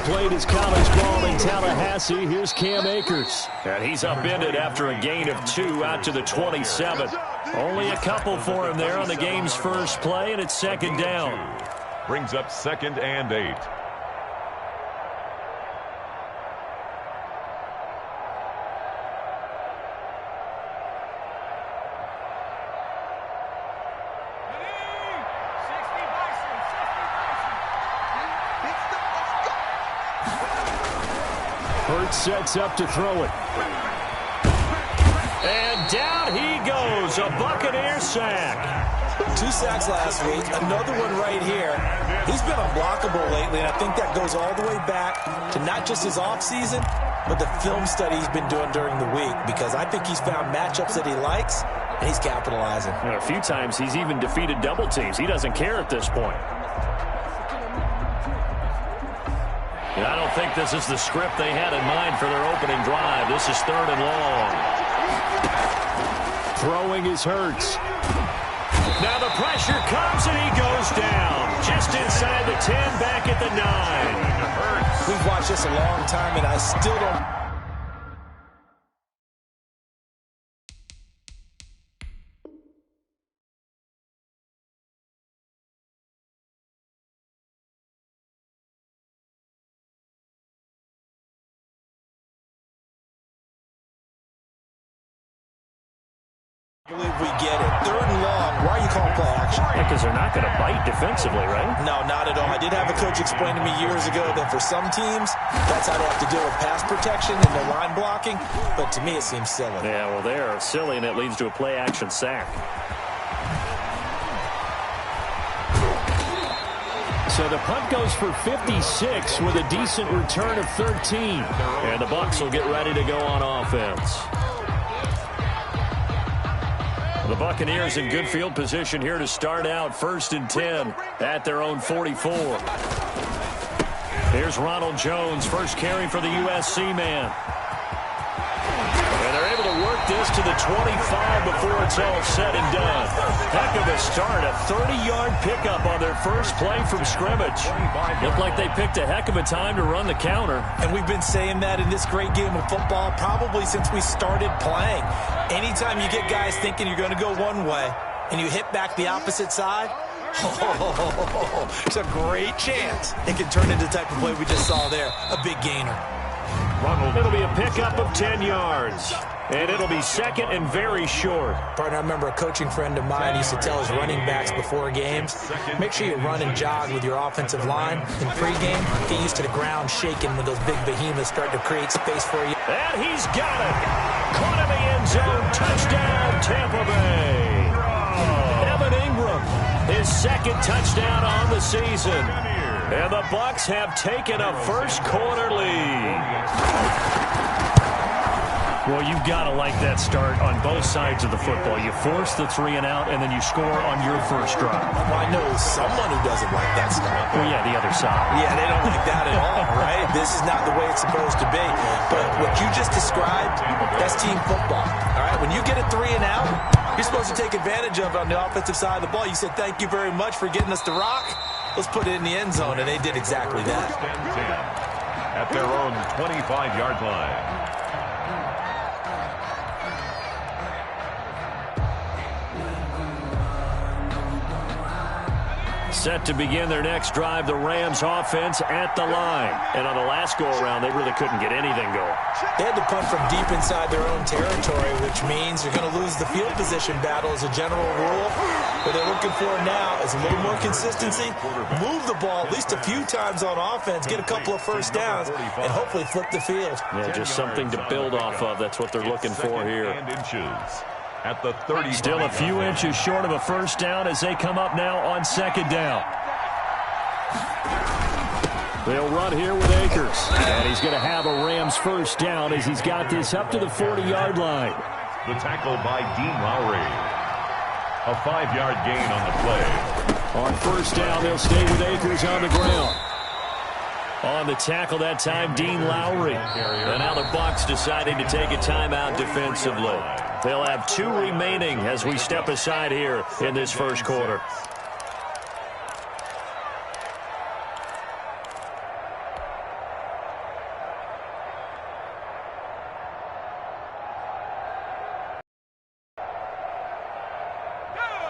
played his college ball in Tallahassee. Here's Cam Akers. And he's upended after a gain of 2 out to the 27. Only a couple for him there on the game's first play, and it's second down. Brings up 2nd and 8. Sets up to throw it. And down he goes. A Buccaneer sack. 2 sacks last week. Another one right here. He's been unblockable lately, and I think that goes all the way back to not just his offseason, but the film study he's been doing during the week, because I think he's found matchups that he likes, and he's capitalizing. And a few times he's even defeated double teams. He doesn't care at this point. I don't think this is the script they had in mind for their opening drive. This is 3rd and long. Throwing is Hurts. Now the pressure comes and he goes down. Just inside the 10, back at the 9. We've watched this a long time, and I still don't... I believe we get it. 3rd and long. Why are you calling play action? Because they're not going to bite defensively, right? No, not at all. I did have a coach explain to me years ago that for some teams, that's how they have to deal with pass protection and their line blocking. But to me, it seems silly. Yeah, well, they're silly, and it leads to a play action sack. So the punt goes for 56 with a decent return of 13. And the Bucs will get ready to go on offense. The Buccaneers in good field position here to start out 1st and 10 at their own 44. Here's Ronald Jones, first carry for the USC man. And they're able to work this to the 25 before it's all said and done. Heck of a start, a 30-yard pickup on their first play from scrimmage. Looked like they picked a heck of a time to run the counter. And we've been saying that in this great game of football probably since we started playing. Anytime you get guys thinking you're going to go one way and you hit back the opposite side, it's a great chance it can turn into the type of play we just saw there, a big gainer. It'll be a pickup of 10 yards. And it'll be 2nd and very short. Partner, I remember a coaching friend of mine used to tell his running backs before games, make sure you run and jog with your offensive line. In pregame, get used to the ground shaking when those big behemoths start to create space for you. And he's got it. Caught in the end zone. Touchdown, Tampa Bay. Evan Ingram, his 2nd touchdown on the season. And the Bucs have taken a first quarter lead. Well, you've got to like that start on both sides of the football. You force the 3 and out, and then you score on your first drive. Well, I know someone who doesn't like that start. Well, yeah, the other side. Yeah, they don't like that at all, right? This is not the way it's supposed to be. But what you just described, that's team football, all right? When you get a 3 and out, you're supposed to take advantage of it on the offensive side of the ball. You said, thank you very much for getting us the rock. Let's put it in the end zone, and they did exactly that. At their own 25-yard line. Set to begin their next drive, the Rams offense at the line. And on the last go-around, they really couldn't get anything going. They had to punt from deep inside their own territory, which means they're going to lose the field position battle as a general rule. What they're looking for now is a little more consistency, move the ball at least a few times on offense, get a couple of first downs, and hopefully flip the field. Yeah, just something to build off of. That's what they're looking for here. At the 30. Still a few inches short of a first down as they come up now on 2nd down. They'll run here with Akers. And he's going to have a Rams first down as he's got this up to the 40-yard line. The tackle by Dean Lowry. A 5-yard gain on the play. On first down, they'll stay with Akers on the ground. On the tackle that time, Dean Lowry. And now the Bucs deciding to take a timeout defensively. They'll have 2 remaining as we step aside here in this first quarter.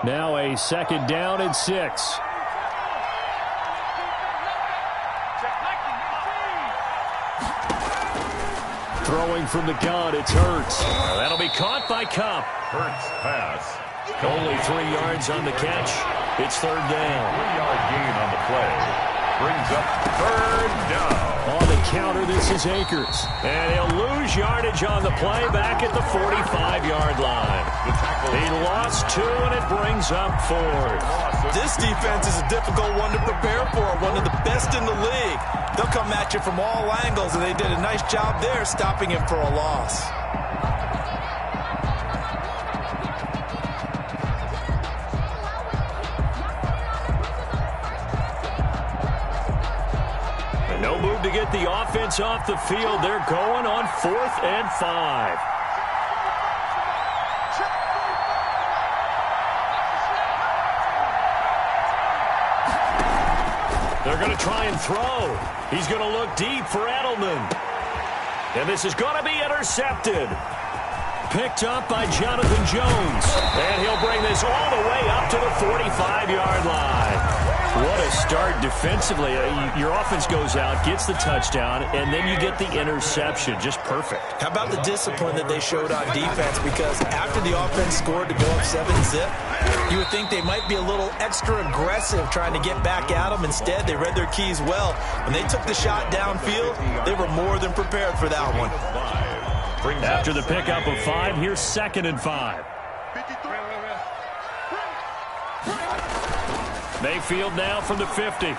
Now a 2nd down and 6. Throwing from the gun, it's Hurts. That'll be caught by Kupp. Hurts pass. Only 3 yards on the catch. It's 3rd down. 3-yard gain on the play. Brings up 3rd down. On the counter, this is Akers. And he'll lose yardage on the play back at the 45-yard line. He lost 2, and it brings up 4th. This defense is a difficult one to prepare for, one of the best in the league. They'll come at you from all angles, and they did a nice job there stopping him for a loss. No move to get the offense off the field. They're going on 4th and 5. They're going to try and throw. He's going to look deep for Edelman. And this is going to be intercepted. Picked up by Jonathan Jones. And he'll bring this all the way up to the 45-yard line. What a start defensively. Your offense goes out, gets the touchdown, and then you get the interception. Just perfect. How about the discipline that they showed on defense? Because after the offense scored to go up 7-zip, you would think they might be a little extra aggressive trying to get back at them. Instead, they read their keys well. When they took the shot downfield, they were more than prepared for that one. After the pickup of 5, here's 2nd and 5. Mayfield now from the 50.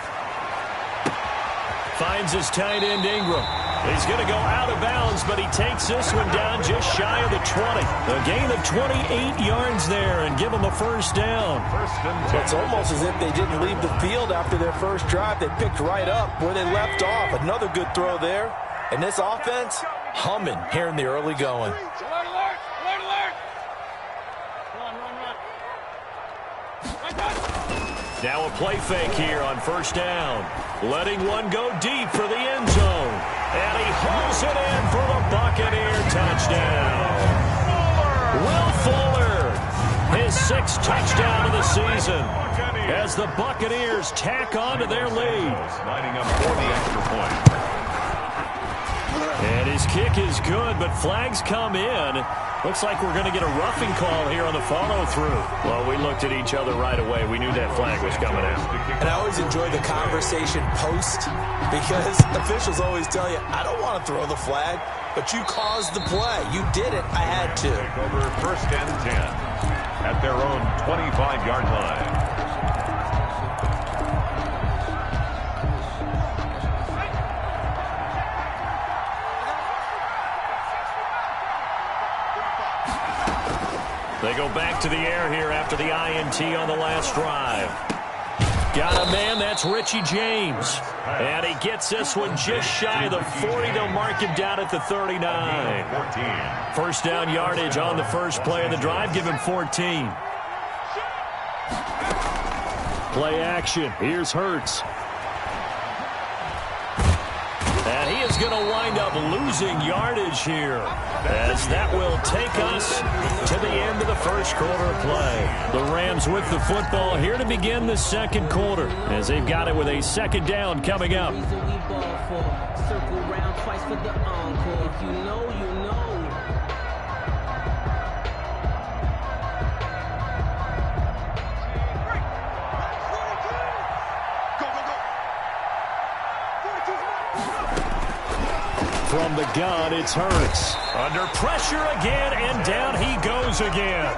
Finds his tight end Ingram. He's going to go out of bounds, but he takes this one down just shy of the 20. A gain of 28 yards there and give him a 1st down. It's almost as if they didn't leave the field after their first drive. They picked right up where they left off. Another good throw there. And this offense, humming here in the early going. Now a play fake here on 1st down. Letting one go deep for the end zone. And he hauls it in for the Buccaneer touchdown. Will Fuller, his 6th touchdown of the season, as the Buccaneers tack on to their lead. Lining up for the extra point. And his kick is good, but flags come in. Looks like we're going to get a roughing call here on the follow-through. Well, we looked at each other right away. We knew that flag was coming out. And I always enjoy the conversation post because officials always tell you, I don't want to throw the flag, but you caused the play. You did it. I had to. Over 1st and 10 at their own 25-yard line. They go back to the air here after the INT on the last drive. Got a man, that's Richie James. And he gets this one just shy of the 40. They'll mark him down at the 39. 1st down yardage on the first play of the drive. Give him 14. Play action. Here's Hurts. And he is going to wind up losing yardage here, as that will take us to the end of the first quarter play. The Rams with the football here to begin the 2nd quarter, as they've got it with a 2nd down coming up. From the gun, it's Hurts. Under pressure again, and down he goes again.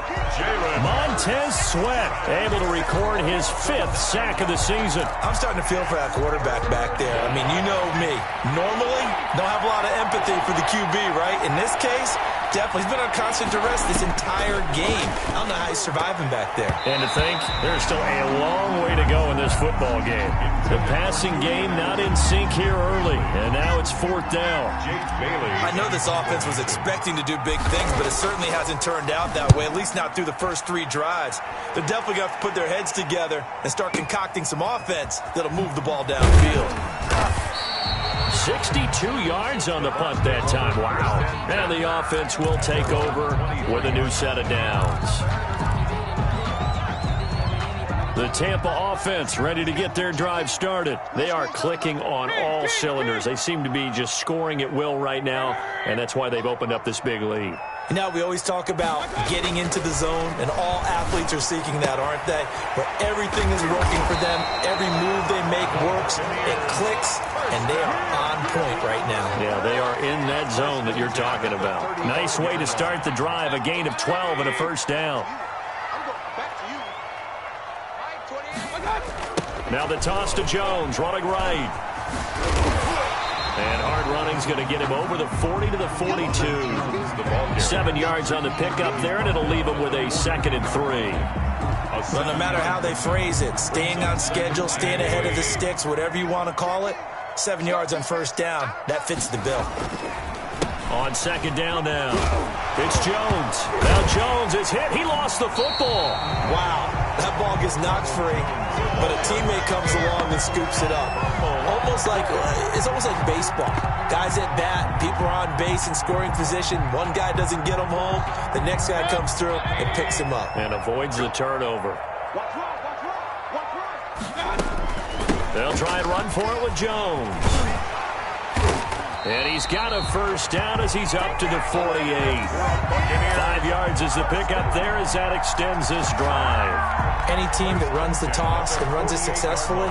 Montez Sweat able to record his 5th sack of the season. I'm starting to feel for that quarterback back there. I mean, you know me. Normally, don't have a lot of empathy for the QB, right? In this case, definitely. He's been on constant duress this entire game. I don't know how he's surviving back there. And to think, there's still a long way to go in this football game. The passing game not in sync here early, and now it's 4th down. I know this offense was expecting to do big things, but it certainly hasn't turned out that way, at least not through the first 3 drives. They're definitely going to have to put their heads together and start concocting some offense that'll move the ball downfield. 62 yards on the punt that time. Wow. And the offense will take over with a new set of downs. The Tampa offense ready to get their drive started. They are clicking on all cylinders. They seem to be just scoring at will right now, and that's why they've opened up this big lead. Now, we always talk about getting into the zone, and all athletes are seeking that, aren't they? Where everything is working for them, every move they make works, it clicks, and they are on point right now. Yeah, they are in that zone that you're talking about. Nice way to start the drive, a gain of 12 and a first down. Now the toss to Jones, running right. And hard running's going to get him over the 40 to the 42. 7 yards on the pickup there, and it'll leave him with a 2nd and 3. Well, no matter how they phrase it, staying on schedule, staying ahead of the sticks, whatever you want to call it, 7 yards on first down, that fits the bill. On 2nd down now, it's Jones. Now Jones is hit. He lost the football. Wow, that ball gets knocked free, but a teammate comes along and scoops it up. It's almost like baseball. Guys at bat, people are on base in scoring position. One guy doesn't get him home. The next guy comes through and picks him up. And avoids the turnover. They'll try and run for it with Jones. And he's got a first down as he's up to the 48. 5 yards is the pickup there as that extends this drive. Any team that runs the toss and runs it successfully,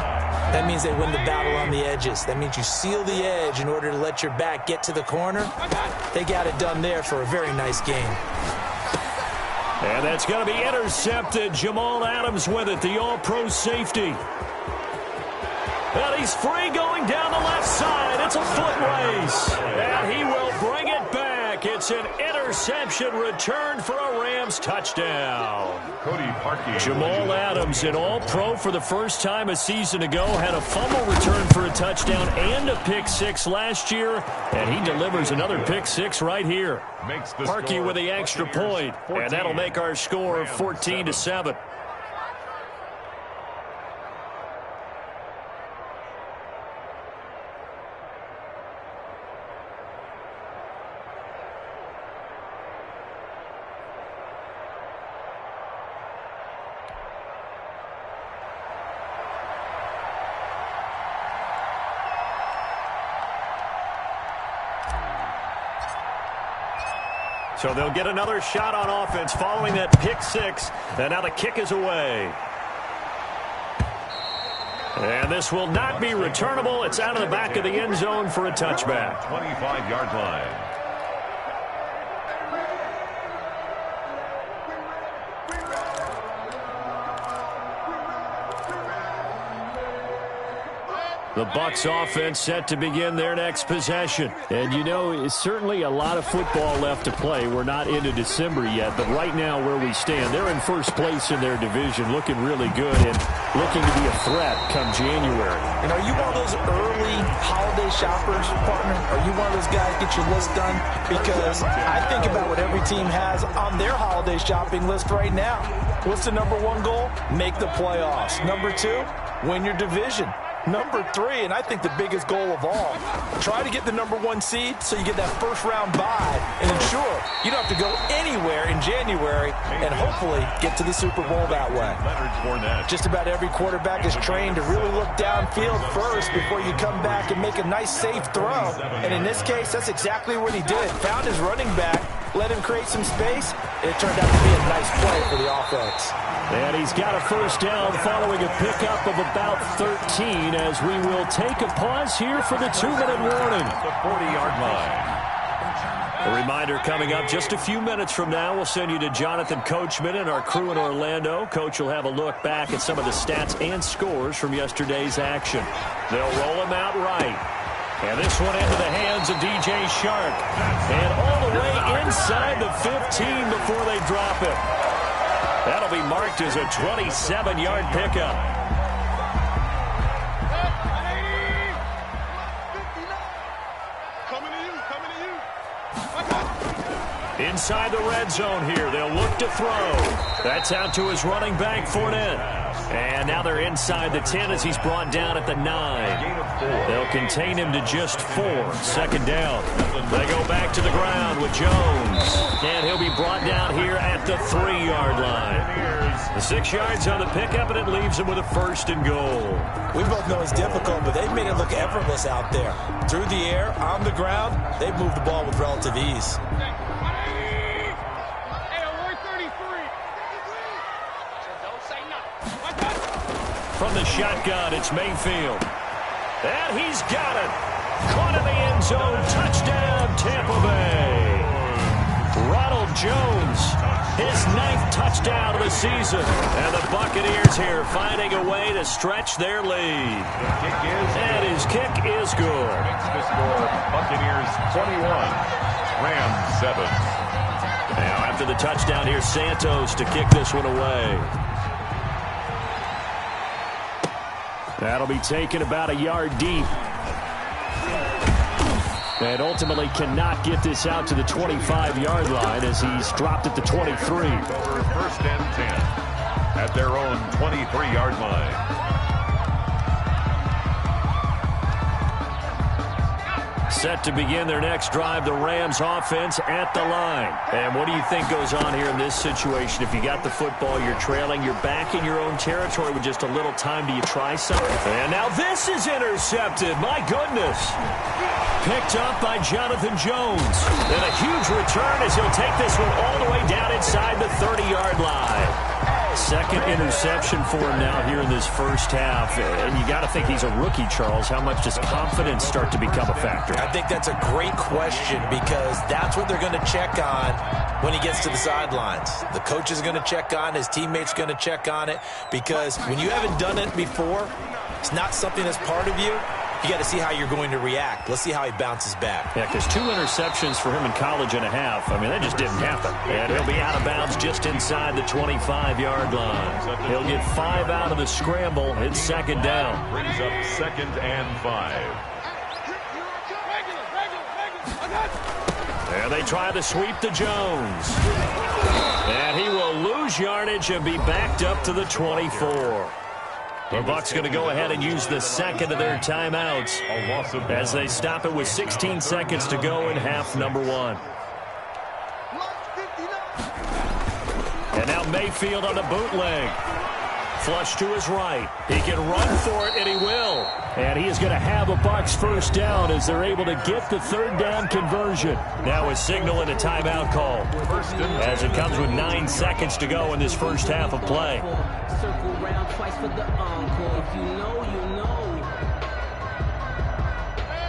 that means they win the battle on the edges. That means you seal the edge in order to let your back get to the corner. They got it done there for a very nice game. And that's going to be intercepted. Jamal Adams with it, the all-pro safety. And he's free going down the left side. It's a foot race. And he will bring it back. It's an interception return for a Rams touchdown. Jamal Adams, an all-pro for the first time a season ago, had a fumble return for a touchdown and a pick six last year. And he delivers another pick six right here. Parkey with the extra point. And that'll make our score 14-7. So they'll get another shot on offense following that pick six. And now the kick is away. And this will not be returnable. It's out of the back of the end zone for a touchback. 25-yard line. The Bucs offense set to begin their next possession. And, you know, it's certainly a lot of football left to play. We're not into December yet, but right now where we stand, they're in first place in their division, looking really good and looking to be a threat come January. And are you one of those early holiday shoppers, partner? Are you one of those guys get your list done? Because I think about what every team has on their holiday shopping list right now. What's the number one goal? Make the playoffs. Number two, win your division. Number three, and I think the biggest goal of all, try to get the number one seed so you get that first round bye and ensure you don't have to go anywhere in January and hopefully get to the Super Bowl that way. Just about every quarterback is trained to really look downfield first before you come back and make a nice safe throw. And in this case, that's exactly what he did. Found his running back, let him create some space, and it turned out to be a nice play for the offense. And he's got a first down following a pickup of about 13 as we will take a pause here for the 2-minute warning. The 40-yard line. A reminder coming up just a few minutes from now. We'll send you to Jonathan Coachman and our crew in Orlando. Coach will have a look back at some of the stats and scores from yesterday's action. They'll roll him out right. And this one into the hands of DJ Shark. And all the way inside the 15 before they drop it. That'll be marked as a 27-yard pickup. Inside the red zone here. They'll look to throw. That's out to his running back, Fournette. And now they're inside the 10 as he's brought down at the 9. They'll contain him to just 4. Second down. They go back to the ground with Jones. And he'll be brought down here at the 3-yard line. The 6 yards on the pickup, and it leaves him with a 1st and goal. We both know it's difficult, but they've made it look effortless out there. Through the air, on the ground, they've moved the ball with relative ease. From the shotgun, it's Mayfield. And he's got it. Caught in the end zone. Touchdown, Tampa Bay. Ronald Jones, his 9th touchdown of the season. And the Buccaneers here finding a way to stretch their lead. And his kick is good. Makes the score Buccaneers 21, Rams 7. Now after the touchdown here, Santos to kick this one away. That'll be taken about a yard deep. And ultimately cannot get this out to the 25-yard line as he's dropped at the 23. Over 1st and 10 at their own 23-yard line. Set to begin their next drive, the Rams offense at the line. And what do you think goes on here in this situation? If you got the football, you're trailing, you're back in your own territory with just a little time. Do you try something? And now this is intercepted. My goodness. Picked up by Jonathan Jones. And a huge return as he'll take this one all the way down inside the 30-yard line. Second interception for him now here in this first half. And you got to think he's a rookie, Charles. How much does confidence start to become a factor? I think that's a great question because that's what they're going to check on when he gets to the sidelines. The coach is going to check on, his teammates are going to check on it, because when you haven't done it before, it's not something that's part of you. You got to see how you're going to react. Let's see how he bounces back. Yeah, because 2 interceptions for him in college and a half. I mean, that just didn't happen. And he'll be out of bounds just inside the 25-yard line. He'll get 5 out of the scramble. It's second down. Brings up 2nd and 5. And they try to sweep to Jones. And he will lose yardage and be backed up to the 24. The Bucs going to go ahead and use the second of their timeouts as they stop it with 16 seconds to go in half number 1. And now Mayfield on the bootleg. Flush to his right. He can run for it, and he will. And he is going to have a Bucs first down as they're able to get the 3rd down conversion. Now a signal and a timeout call as it comes with 9 seconds to go in this first half of play. Circle round twice for the encore. If you know, you know.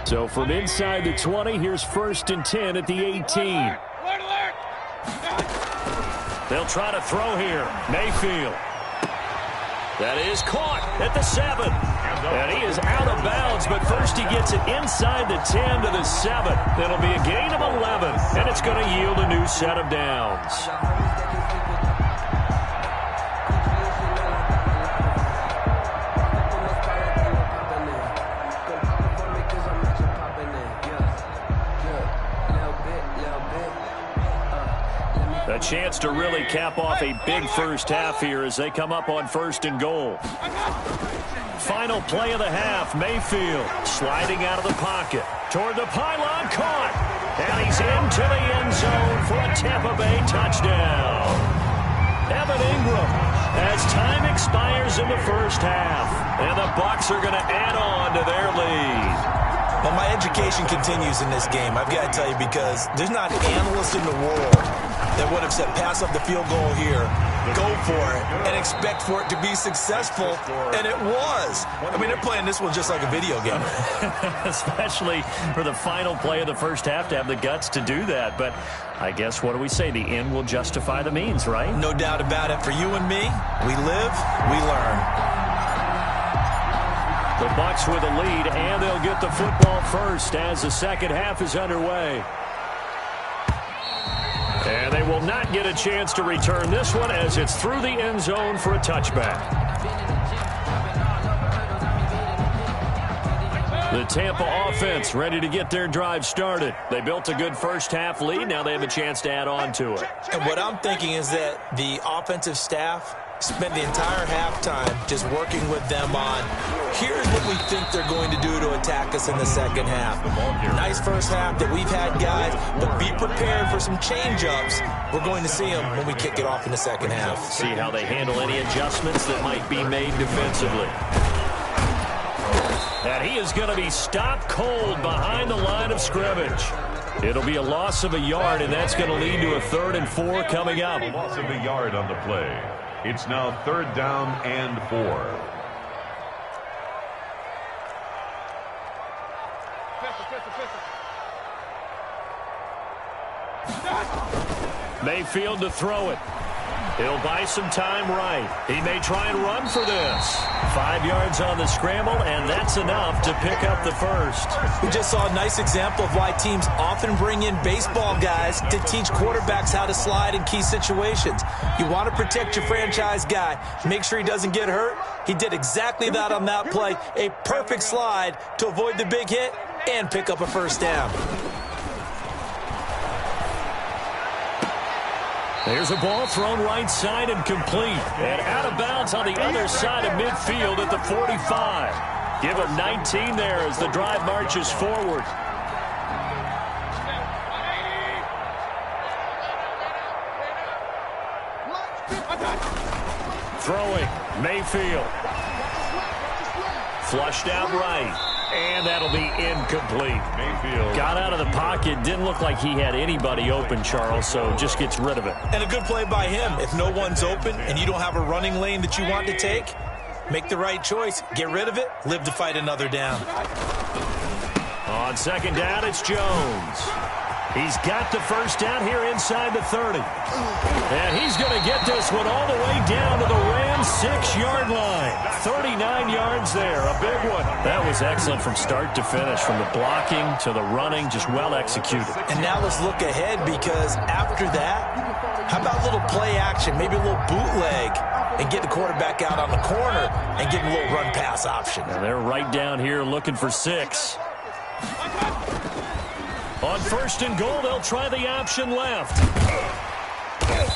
So from inside the 20, here's 1st and 10 at the 18. They'll try to throw here. Mayfield. That is caught at the 7. And he is out of bounds, but first he gets it inside the 10 to the 7. That'll be a gain of 11, and it's going to yield a new set of downs. A chance to really cap off a big first half here as they come up on 1st and goal. Final play of the half, Mayfield sliding out of the pocket toward the pylon, caught, and he's into the end zone for a Tampa Bay touchdown. Evan Ingram, as time expires in the first half, and the Bucs are going to add on to their lead. Well, my education continues in this game, I've got to tell you, because there's not an analyst in the world that would have said pass up the field goal here, go for it, and expect for it to be successful, and it was. I mean, they're playing this one just like a video game. Especially for the final play of the first half to have the guts to do that. But I guess, what do we say? The end will justify the means, right? No doubt about it. For you and me, we live, we learn. The Bucs with a lead, and they'll get the football first as the second half is underway. And they will not get a chance to return this one as it's through the end zone for a touchback. The Tampa offense ready to get their drive started. They built a good first-half lead. Now they have a chance to add on to it. And what I'm thinking is that the offensive staff spent the entire halftime just working with them on, here's what we think they're going to do to attack us in the second half. Nice first half that we've had, guys, but be prepared for some change-ups. We're going to see them when we kick it off in the second half. See how they handle any adjustments that might be made defensively. And he is going to be stopped cold behind the line of scrimmage. It'll be a loss of a yard, and that's going to lead to a 3rd and 4 coming up. A loss of a yard on the play. It's now 3rd down and 4. Mayfield to throw it. He'll buy some time right. He may try and run for this. 5 yards on the scramble, and that's enough to pick up the first. We just saw a nice example of why teams often bring in baseball guys to teach quarterbacks how to slide in key situations. You want to protect your franchise guy. Make sure he doesn't get hurt. He did exactly that on that play. A perfect slide to avoid the big hit and pick up a first down. There's a ball thrown right side and complete. And out of bounds on the other side of midfield at the 45. Give him 19 there as the drive marches forward. Throwing, Mayfield. Flushed out right. And that'll be incomplete. Mayfield got out of the pocket. Didn't look like he had anybody open, Charles, so just gets rid of it. And a good play by him. If no one's open and you don't have a running lane that you want to take, make the right choice. Get rid of it. Live to fight another down. On second down, it's Jones. He's got the first down here inside the 30. And he's going to get this one all the way down to the Rams' 6-yard line. 39 yards there, a big one. That was excellent from start to finish, from the blocking to the running, just well executed. And now let's look ahead, because after that, how about a little play action, maybe a little bootleg, and get the quarterback out on the corner and give him a little run-pass option. And they're right down here looking for 6. On 1st and goal, they'll try the option left.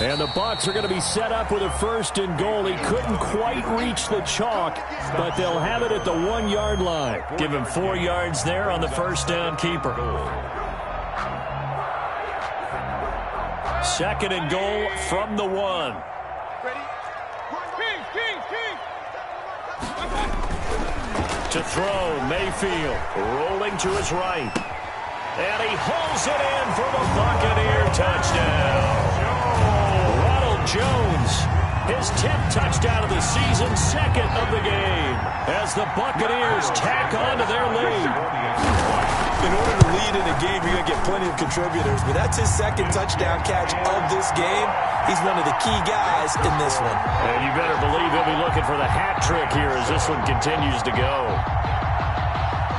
And the Bucs are going to be set up with a 1st and goal. He couldn't quite reach the chalk, but they'll have it at the 1-yard line. Give him 4 yards there on the first down keeper. 2nd and goal from the 1. To throw, Mayfield rolling to his right. And he hauls it in for the Buccaneer touchdown. Ronald Jones, his 10th touchdown of the season, 2nd of the game, as the Buccaneers tack on to their lead. In order to lead in a game, you're going to get plenty of contributors, but that's his 2nd touchdown catch of this game. He's one of the key guys in this one. And you better believe he'll be looking for the hat trick here as this one continues to go.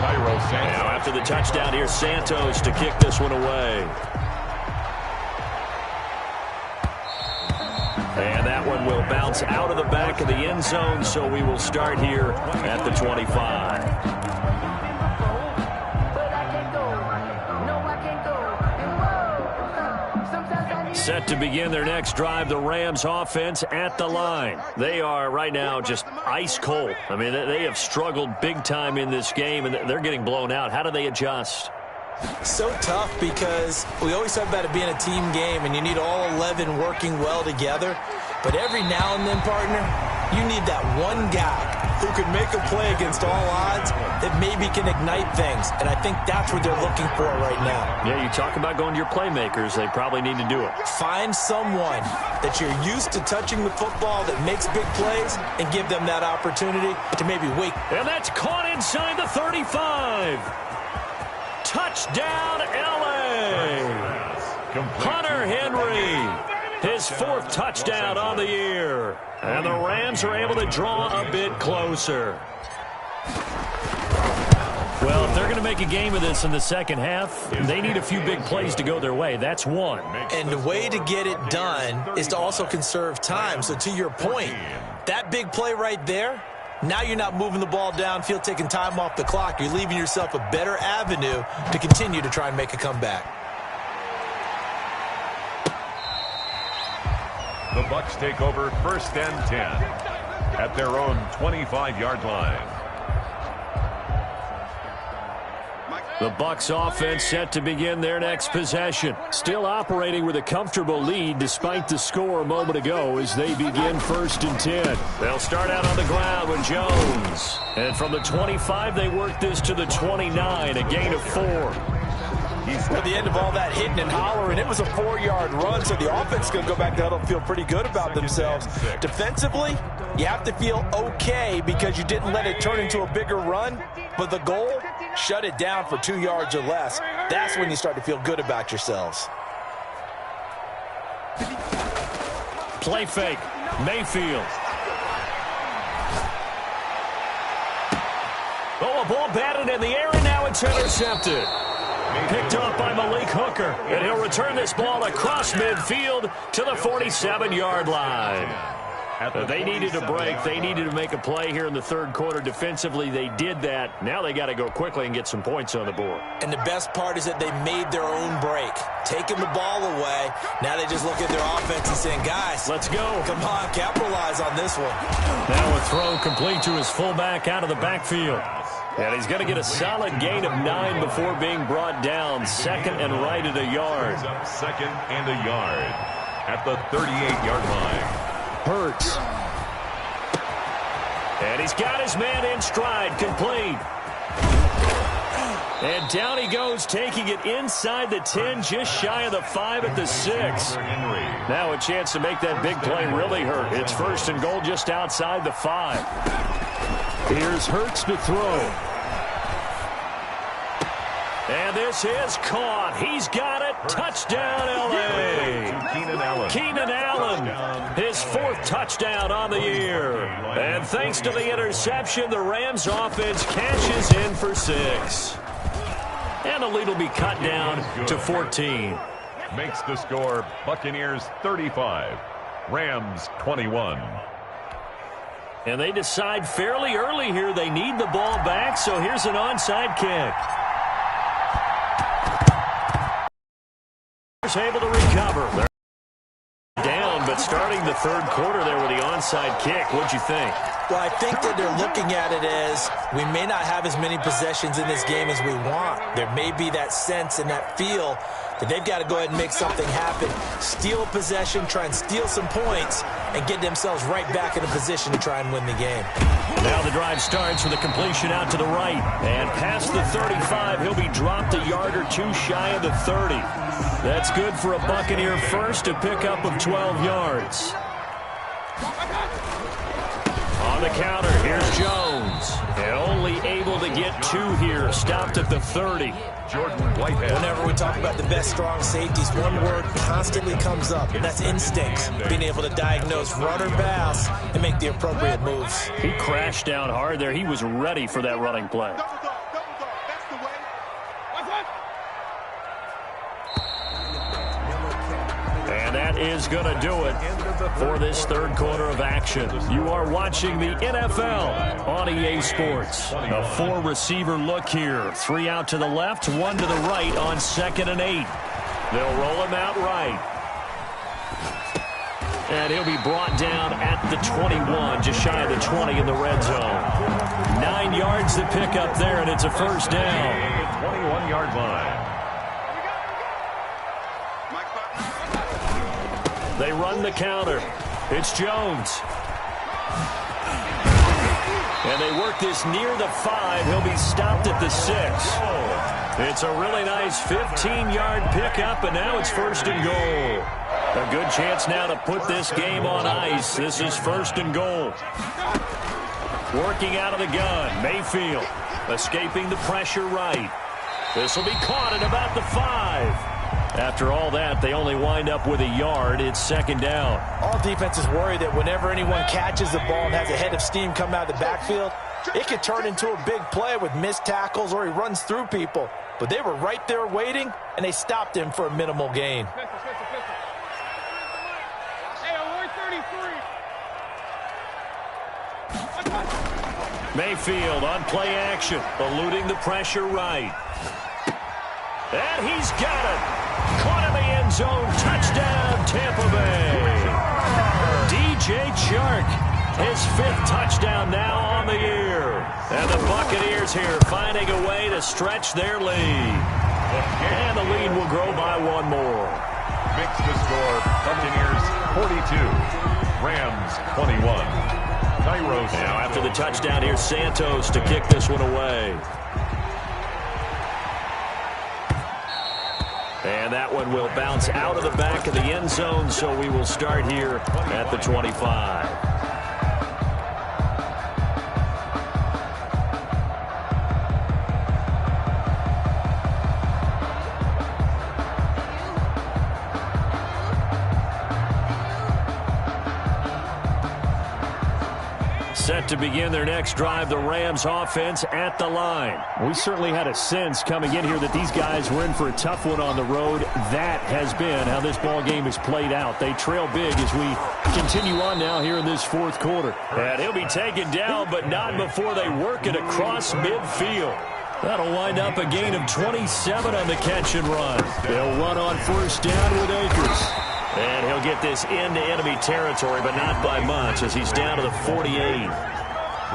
Now after the touchdown, here's Santos to kick this one away. And that one will bounce out of the back of the end zone, so we will start here at the 25. Set to begin their next drive, the Rams offense at the line. They are right now just ice cold. I mean, they have struggled big time in this game, and they're getting blown out. How do they adjust? So tough, because we always talk about it being a team game, and you need all 11 working well together. But every now and then, partner, you need that one guy who can make a play against all odds that maybe can ignite things. And I think that's what they're looking for right now. Yeah, you talk about going to your playmakers. They probably need to do it. Find someone that you're used to touching the football that makes big plays and give them that opportunity to maybe wake. And that's caught inside the 35. Touchdown, L.A. Hunter Henry, his 4th touchdown on the year. And the Rams are able to draw a bit closer. Well, if they're going to make a game of this in the second half, they need a few big plays to go their way. That's one. And the way to get it done is to also conserve time. So to your point, that big play right there, Now you're not moving the ball downfield, taking time off the clock. You're leaving yourself a better avenue to continue to try and make a comeback. The Bucs take over 1st and 10 at their own 25-yard line. The Bucs offense set to begin their next possession. Still operating with a comfortable lead despite the score a moment ago as they begin 1st and 10. They'll start out on the ground with Jones. And from the 25, they work this to the 29, a gain of 4. At the end of all that hitting and hollering, it was a 4-yard run, so the offense is going to go back to huddle and feel pretty good about themselves. Defensively, you have to feel okay because you didn't let it turn into a bigger run, but the goal, shut it down for 2 yards or less. That's when you start to feel good about yourselves. Play fake, Mayfield. Oh, a ball batted in the air, and now it's intercepted. Picked up by Malik Hooker, and he'll return this ball across midfield to the 47-yard line. They needed a break. They needed to make a play here in the 3rd quarter. Defensively, they did that. Now they got to go quickly and get some points on the board. And the best part is that they made their own break, taking the ball away. Now they just look at their offense and saying, guys, let's go. Come on, capitalize on this one. Now a throw complete to his fullback out of the backfield. And he's going to get a solid gain of 9 before being brought down. 2nd and right at a yard. 2nd and a yard at the 38-yard line. Hurts. And he's got his man in stride, complete. And down he goes, taking it inside the 10, just shy of the 5 at the 6. Now a chance to make that big play really hurt. It's 1st and goal just outside the 5. Here's Hurts to throw. And this is caught. He's got it. Touchdown, L.A. Keenan Allen, his 4th touchdown on the year. And thanks to the interception, the Rams offense cashes in for 6. And the lead will be cut down to 14. Makes the score Buccaneers 35, Rams 21. And they decide fairly early here they need the ball back, so here's an onside kick. Able to recover. They're down, but starting the 3rd quarter there with the onside kick. What'd you think? Well, I think that they're looking at it as we may not have as many possessions in this game as we want. There may be that sense and that feel that they've got to go ahead and make something happen. Steal a possession, try and steal some points, and get themselves right back in a position to try and win the game. Now the drive starts with a completion out to the right. And past the 35, he'll be dropped a yard or 2 shy of the 30. That's good for a Buccaneer first, a pickup of 12 yards. On the counter, here's Jones. And only able to get 2 here, stopped at the 30. Jordan Whitehead. Whenever we talk about the best strong safeties, one word constantly comes up, and that's instincts. Being able to diagnose run or pass and make the appropriate moves. He crashed down hard there. He was ready for that running play. And that is going to do it for this 3rd quarter of action. You are watching the NFL on EA Sports. A 4-receiver look here. 3 out to the left, 1 to the right on 2nd and 8. They'll roll him out right. And he'll be brought down at the 21, just shy of the 20 in the red zone. 9 yards to pick up there, and it's a 1st down. 21-yard line. They run the counter. It's Jones. And they work this near the 5. He'll be stopped at the 6. It's a really nice 15-yard pickup, and now it's 1st and goal. A good chance now to put this game on ice. This is 1st and goal. Working out of the gun, Mayfield escaping the pressure right. This will be caught at about the 5. After all that, they only wind up with a yard. It's 2nd down. All defenses worry that whenever anyone catches the ball and has a head of steam come out of the backfield, it could turn into a big play with missed tackles or he runs through people. But they were right there waiting, and they stopped him for a minimal gain. Hey, 133. Mayfield on play action, eluding the pressure right. And he's got it. Caught in the end zone. Touchdown, Tampa Bay. DJ Chark, his 5th touchdown now on the year. And the Buccaneers here finding a way to stretch their lead. And the lead will grow by 1 more. Mix the score. Buccaneers 42. Rams 21. Now after the touchdown, here's Santos to kick this one away. And that one will bounce out of the back of the end zone, so we will start here at the 25. Set to begin their next drive, the Rams offense at the line. We certainly had a sense coming in here that these guys were in for a tough one on the road. That has been how this ball game has played out. They trail big as we continue on now here in this 4th quarter. And he'll be taken down, but not before they work it across midfield. That'll wind up a gain of 27 on the catch and run. They'll run on 1st down with Akers. And he'll get this into enemy territory, but not by much as he's down to the 48.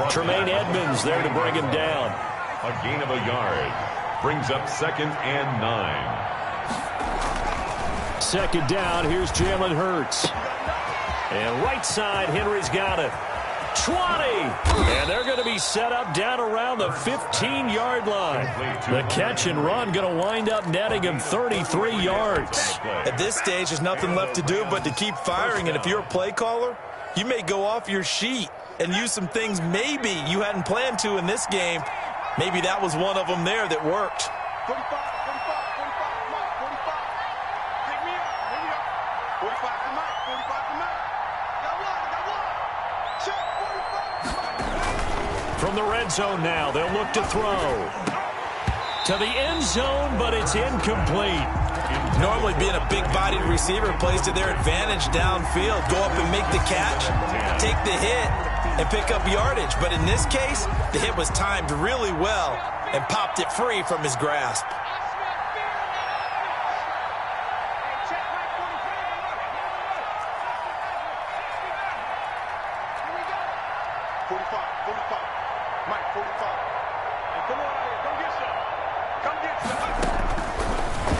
Tremaine Edmonds there to bring him down. A gain of a yard. Brings up 2nd and 9. 2nd down, here's Jalen Hurts. And right side, Henry's got it. 20. And they're going to be set up down around the 15-yard line. The catch and run going to wind up netting him 33 yards. At this stage, there's nothing left to do but to keep firing. And if you're a play caller, you may go off your sheet and use some things maybe you hadn't planned to in this game. Maybe that was one of them there that worked. 45, 45, 45, 45. Pick me up. 45, come out. 45, come out. Got one. Check, 45. From the red zone now, they'll look to throw. To the end zone, but it's incomplete. Normally being a big-bodied receiver plays to their advantage downfield. Go up and make the catch, take the hit, and pick up yardage. But in this case, the hit was timed really well and popped it free from his grasp.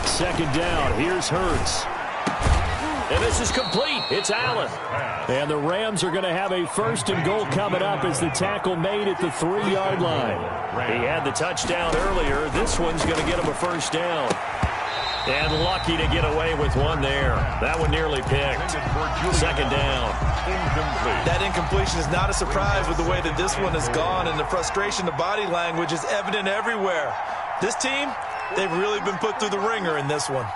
Second down, here's Hurts. And this is complete. It's Allen. And the Rams are going to have a 1st and goal coming up as the tackle made at the 3-yard line. He had the touchdown earlier. This one's going to get him a 1st down. And lucky to get away with one there. That one nearly picked. 2nd down. That incompletion is not a surprise with the way that this one has gone, and the frustration, the body language is evident everywhere. This team, they've really been put through the ringer in this one.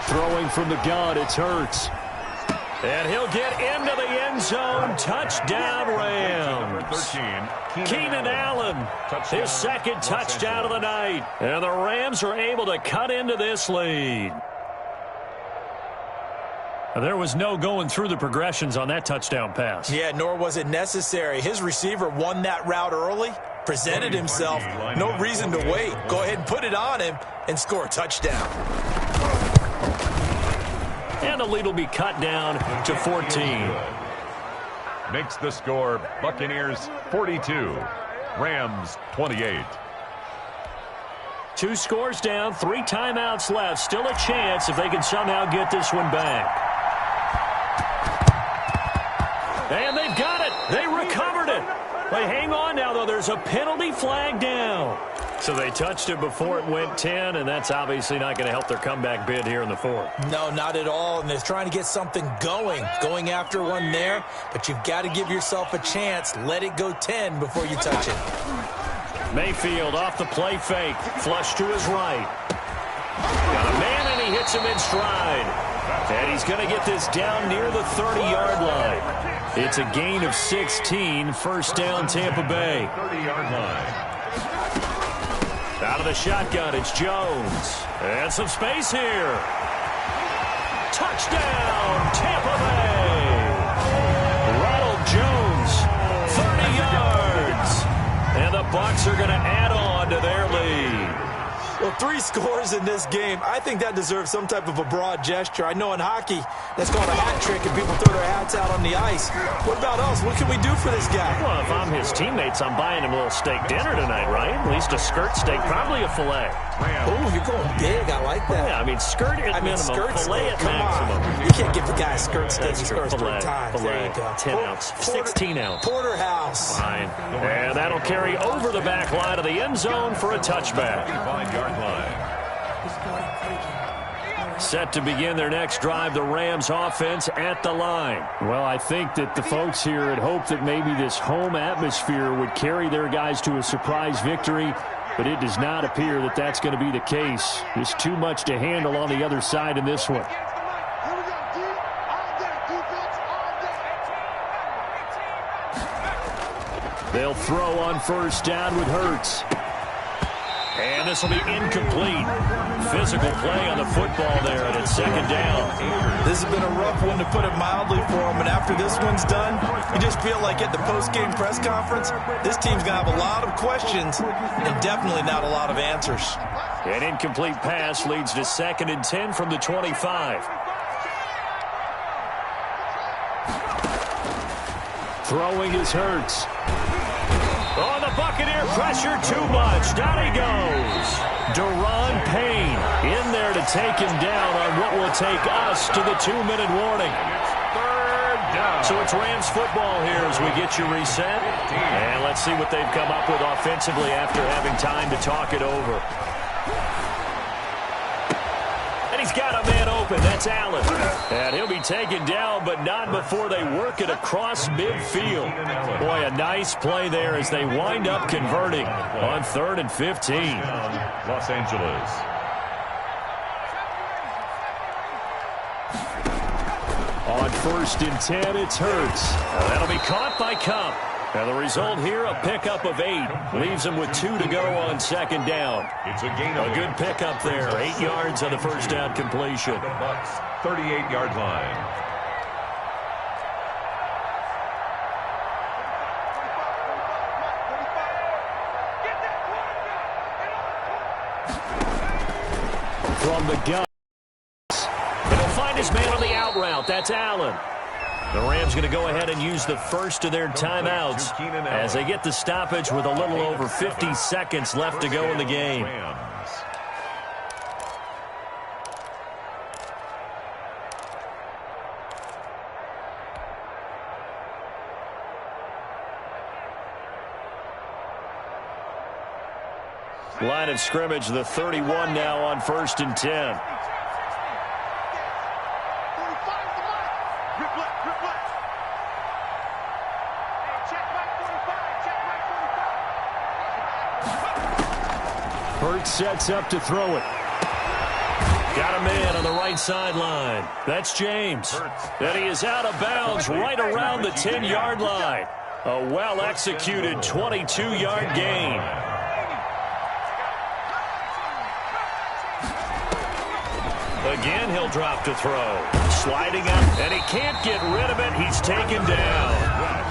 Throwing from the gun, it's Hurts. And he'll get into the end zone. Touchdown, Rams. Keenan Allen, his 2nd touchdown of the night. And the Rams are able to cut into this lead. There was no going through the progressions on that touchdown pass. Yeah, nor was it necessary. His receiver won that route early, presented himself. No reason to wait. Go ahead and put it on him and score a touchdown. And the lead will be cut down to 14. Makes the score Buccaneers 42, Rams 28. 2 scores down, 3 timeouts left. Still a chance if they can somehow get this one back. And they've got it. They recovered it. They hang on now, though. There's a penalty flag down. So they touched it before it went 10, and that's obviously not going to help their comeback bid here in the 4th. No, not at all, and they're trying to get something going after one there, but you've got to give yourself a chance. Let it go 10 before you touch it. Mayfield off the play fake, flush to his right. Got a man, and he hits him in stride. And he's going to get this down near the 30-yard line. It's a gain of 16, 1st down Tampa Bay. 30-yard line. Out of the shotgun, it's Jones. And some space here. Touchdown, Tampa Bay. Bucs are going to add on to their lead. Well, 3 scores in this game. I think that deserves some type of a broad gesture. I know in hockey, that's called a hat trick, and people throw their hats out on the ice. What about us? What can we do for this guy? Well, if I'm his teammates, I'm buying him a little steak dinner tonight, right? At least a skirt steak, probably a filet. Oh, you're going big. I like that. Yeah, I mean, skirt at minimum, filet at maximum. On. You can't give the guy a skirt steak. He scores 3 times. There you go. 10 ounce, 16 ounce. Porterhouse. Fine. And that'll carry over the back line of the end zone for a touchback. 5-yard line. Set to begin their next drive, the Rams offense at the line. Well, I think that the folks here had hoped that maybe this home atmosphere would carry their guys to a surprise victory, but it does not appear that that's going to be the case. There's too much to handle on the other side in this one. They'll throw on first down with Hurts. And this will be incomplete. Physical play on the football there, and it's second down. This has been a rough one, to put it mildly, for him. And after this one's done, you just feel like at the post-game press conference, this team's going to have a lot of questions and definitely not a lot of answers. An incomplete pass leads to 2nd and 10 from the 25. Throwing is Hurts. Oh, the Buccaneer pressure too much. Down he goes. Daron Payne in there to take him down on what will take us to the 2-minute warning. So it's Rams football here as we get you reset. And let's see what they've come up with offensively after having time to talk it over. And he's got a man open. That's Allen. And he'll be taken down, but not before they work it across midfield. Boy, a nice play there as they wind up converting on 3rd and 15. Los Angeles. On 1st and 10, it's Hurts. That'll be caught by Cup. Now the result here, a pickup of 8. Leaves them with 2 to go on 2nd down. It's a gain of A good pickup there. 8 yards on the first down completion. The Bucs, 38-yard line. From the gun. And he'll find his man on the out route. That's Allen. The Rams going to go ahead and use the first of their timeouts as they get the stoppage with a little over 50 seconds left to go in the game. Line of scrimmage, the 31 now on 1st and 10. Hurts sets up to throw it. Got a man on the right sideline. That's James. And he is out of bounds right around the 10-yard line. A well-executed 22-yard gain. Again, he'll drop to throw. Sliding up, and he can't get rid of it. He's taken down.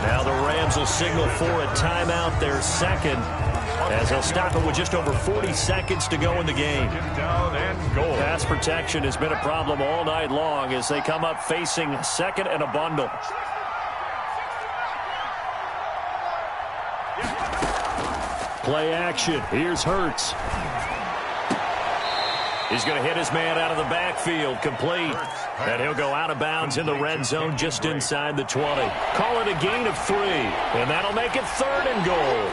Now the Rams will signal for a timeout, their second, as they'll stop it with just over 40 seconds to go in the game. Pass protection has been a problem all night long as they come up facing 2nd and a bundle. Play action. Here's Hurts. He's going to hit his man out of the backfield, complete. And he'll go out of bounds in the red zone just inside the 20. Call it a gain of 3, and that'll make it 3rd and goal.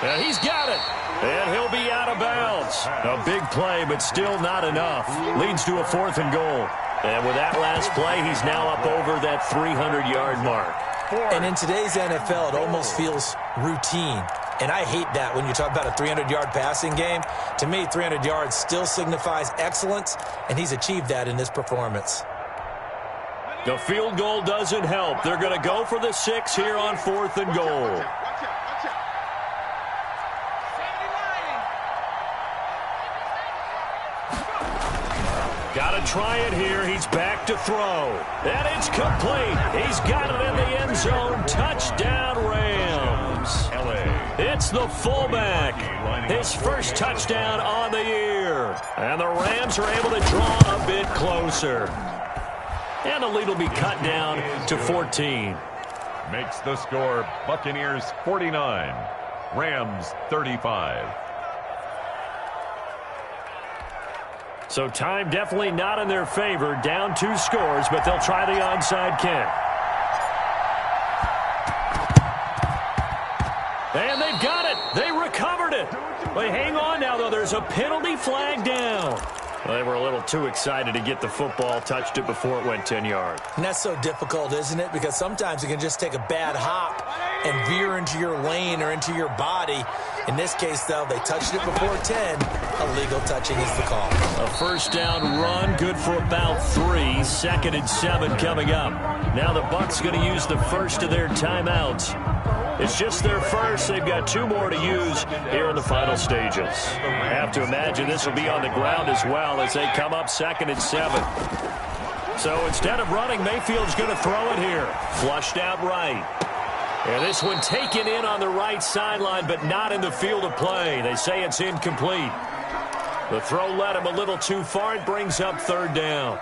And he's got it. And he'll be out of bounds. A big play, but still not enough. Leads to a 4th and goal. And with that last play, he's now up over that 300-yard mark. And in today's NFL, it almost feels routine. And I hate that when you talk about a 300-yard passing game. To me, 300 yards still signifies excellence, and he's achieved that in this performance. The field goal doesn't help. They're going to go for the 6 here on 4th and goal. Got to try it here. He's back to throw. And it's complete. He's got it in the end zone. Touchdown, Rams. It's the fullback. His first touchdown on the year. And the Rams are able to draw a bit closer. And the lead will be cut down to 14. Makes the score Buccaneers 49, Rams 35. So time definitely not in their favor. Down 2 scores, but they'll try the onside kick. And they've got it. They recovered it. They hang on now, though. There's a penalty flag down. Well, they were a little too excited to get the football, touched it before it went 10 yards. And that's so difficult, isn't it? Because sometimes you can just take a bad hop and veer into your lane or into your body. In this case, though, they touched it before 10. Illegal touching is the call. A first down run, good for about 3. 2nd and 7 coming up. Now the Bucs going to use the first of their timeouts. It's just their first. They've got 2 more to use here in the final stages. I have to imagine this will be on the ground as well as they come up 2nd and 7. So instead of running, Mayfield's going to throw it here. Flushed out right. And this one taken in on the right sideline, but not in the field of play. They say it's incomplete. The throw led him a little too far. It brings up 3rd down.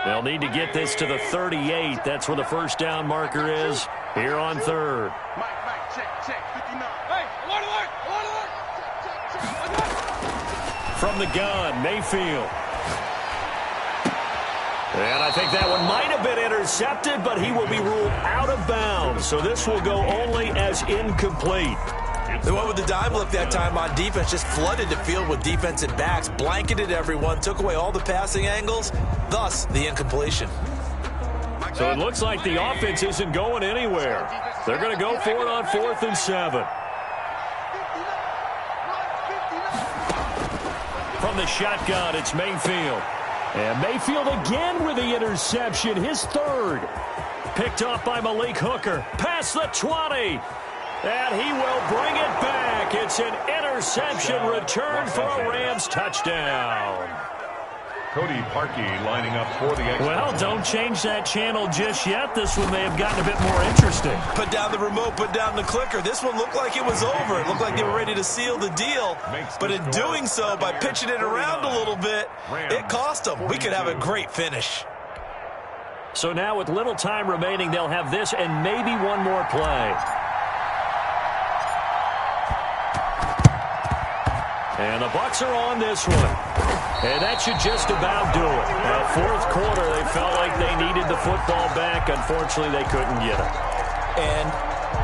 They'll need to get this to the 38. That's where the first down marker is here on 3rd. Mike, check, 59. Hey, alert. From the gun, Mayfield. And I think that one might have been intercepted, but he will be ruled out of bounds. So this will go only as incomplete. They went with the dime look that time on defense, just flooded the field with defensive backs, blanketed everyone, took away all the passing angles, thus the incompletion. So it looks like the offense isn't going anywhere. They're going to go for it on 4th and 7. From the shotgun, it's Mayfield. And Mayfield again with the interception, his 3rd. Picked off by Malik Hooker. Past the 20. And he will bring it back. It's an interception return for a Rams touchdown. Cody Parkey lining up for the extra. Well, don't change that channel just yet. This one may have gotten a bit more interesting. Put down the remote, put down the clicker. This one looked like it was over. It looked like they were ready to seal the deal. But in doing so, by pitching it around a little bit, it cost them. We could have a great finish. So now with little time remaining, they'll have this and maybe one more play. And the Bucs are on this one. And that should just about do it. Now, 4th quarter, they felt like they needed the football back. Unfortunately, they couldn't get it. And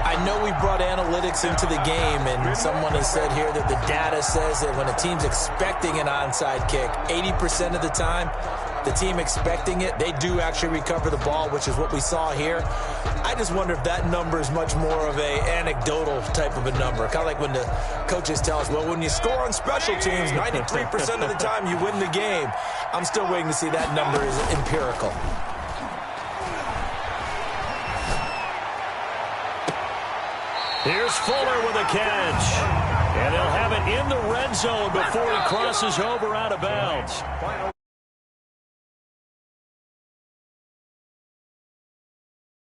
I know we brought analytics into the game, and someone has said here that the data says that when a team's expecting an onside kick, 80% of the time, the team expecting it, they do actually recover the ball, which is what we saw here. I just wonder if that number is much more of a anecdotal type of a number. Kind of like when the coaches tell us, well, when you score on special teams, 93% of the time you win the game. I'm still waiting to see that number is empirical. Here's Fuller with a catch. And they'll have it in the red zone before he crosses over out of bounds.